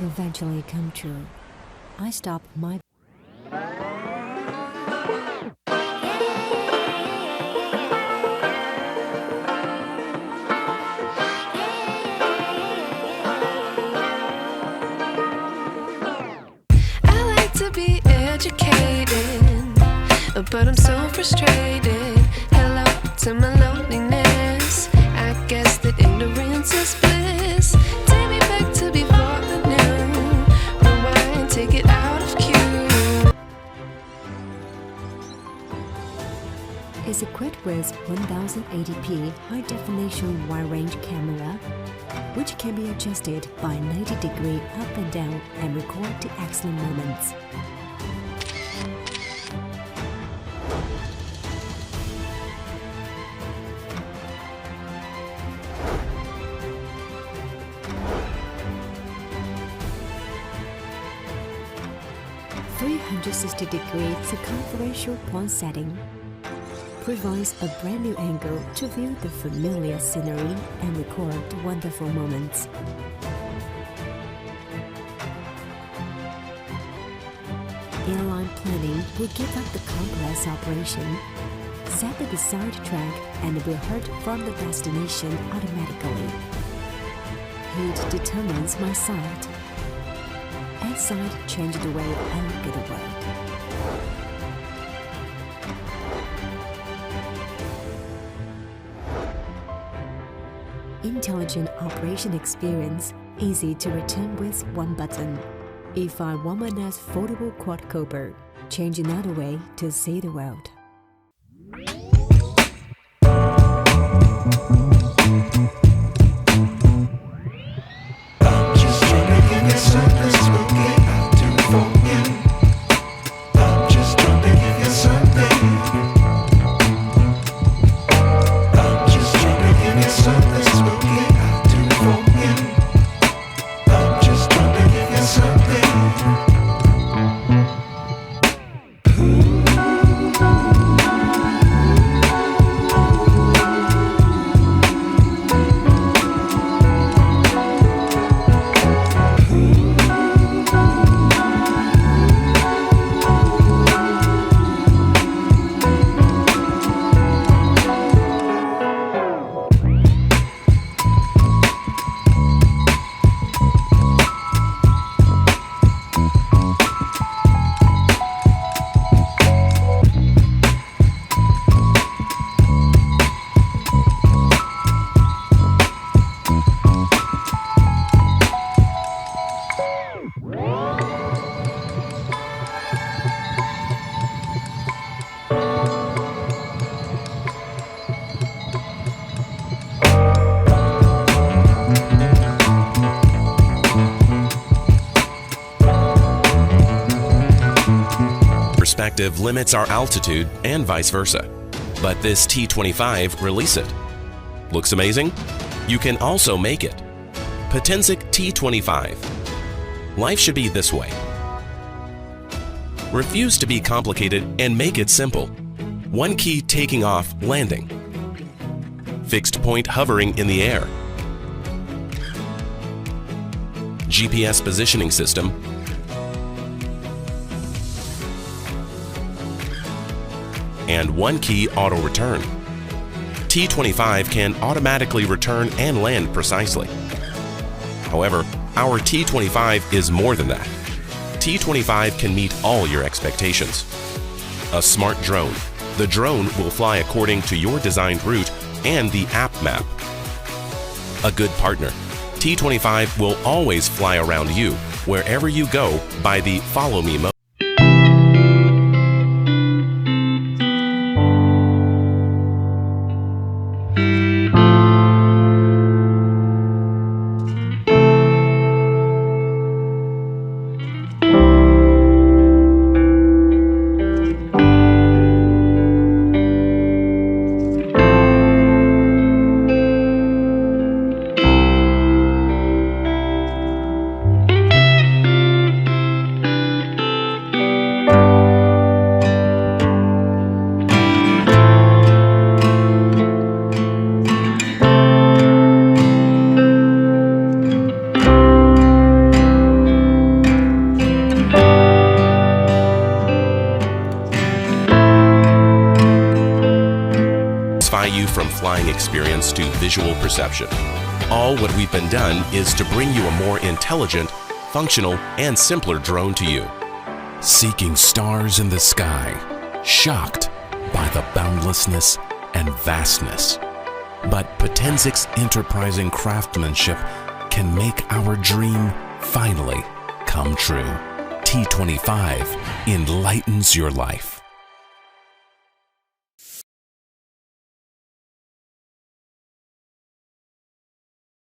eventually come true. I stopped my I like to be educated, but I'm so frustrated. Hello to my loneliness. I guess that ignorance is bliss. Take me back to before I knew. Rewind, take it out of cue. is equipped with 1080p high-definition wide-range camera, which can be adjusted by 90-degree up and down and record the excellent moments. (360-degree circumferential point setting) provides a brand new angle to view the familiar scenery and record the wonderful moments. Airline planning will give up the complex operation, set the desired track, and will hurt from the destination automatically. Heat determines my sight. And sight changes the way I look at the world. Intelligent operation experience, easy to return with one button. E5 woman-as foldable quadcopter, change another way to see the world. I'm just trying to give you something spooky out to for you. I'm just trying to give you something. I'm just trying to give you something spooky out to for you. I'm just trying to give you something. Perspective limits our altitude and vice versa, but this T25 release it. Looks amazing? You can also make it. Potensic T25. Life should be this way. Refuse to be complicated and make it simple. One key taking off, landing. Fixed point hovering in the air. GPS positioning system. And one key auto return. T25 can automatically return and land precisely. However, our T25 is more than that. T25 can meet all your expectations. A smart drone. The drone will fly according to your designed route and the app map. A good partner. T25 will always fly around you wherever you go by the Follow Me mode. satisfy you from flying experience to visual perception. All what we've been done is to bring you a more intelligent, functional, and simpler drone to you. Seeking stars in the sky, shocked by the boundlessness and vastness. But Potenzic's enterprising craftsmanship can make our dream finally come true. T25 enlightens your life.